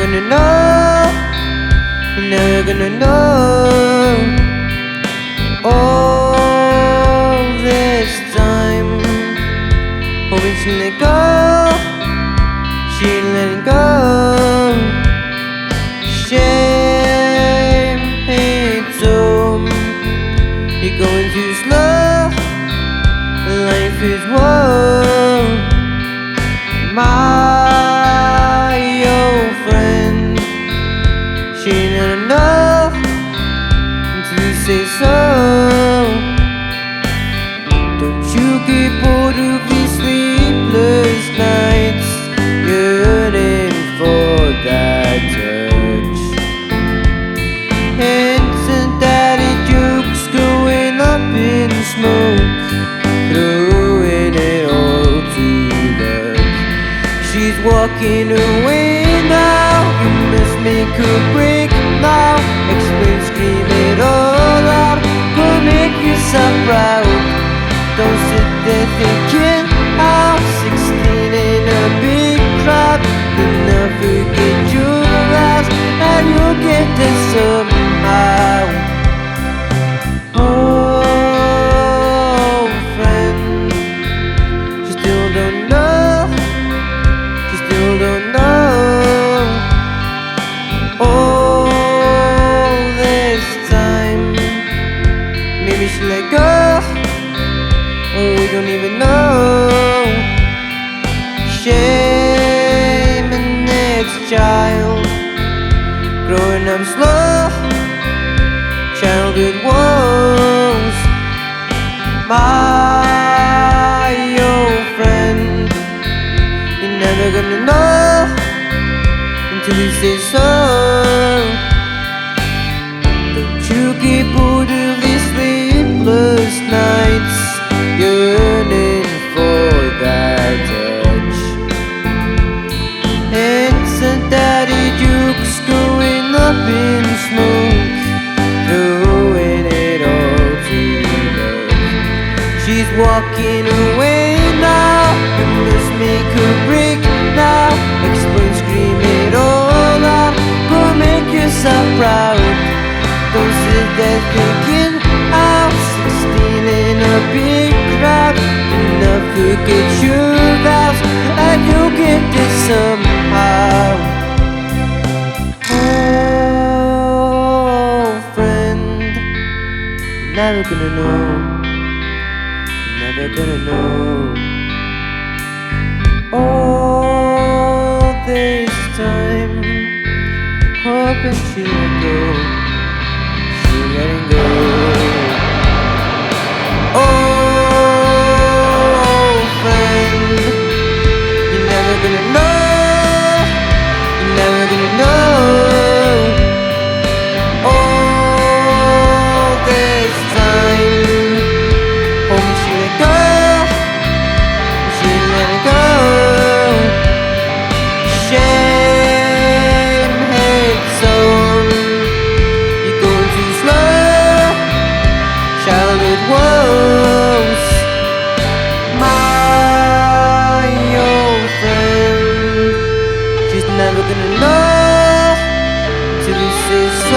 gonna know, you're never gonna know. All this time, hoping she let go, she ain't letting go. Shame, it's home. You're going too slow, life is woe. My old friend, she ain't had enough until you say so. Don't you get bored of these sleepless nights, yearning for that touch? Hints and daddy jokes going up in smoke, throwing it all to love. She's walking away now, you must make her break now. Explain, scream it all out, go make yourself proud. Don't sit there thinking how 16 in a big crowd. You'll never forget your last, and you'll get there somehow. Oh, friend, you still don't know, you still don't know. All this time, maybe she let go. Oh, we don't even know. Shame in its child, growing up slow, childhood woes. My old friend, you're never gonna know until you say so. Don't you get bored of these sleepless nights, yearning for that touch? It's a daddy jukes going up in smoke, throwing it all to love. She's walking away now, you must make her break now. Explain, scream it all out, go make yourself proud. Don't sit there thinking I'm 16 in a big crowd. Do not forget your vows, and you'll get this somehow. Oh, friend, you're never gonna know, you're never gonna know. All this time, hoping she let go, she letting go. Oh, friend, you're never gonna know, you're never gonna know. All this time, hoping she let go, she let it go. Shame, hate, zone, you're going too slow, childhood woes. My old friend, she's never gonna know till you say so.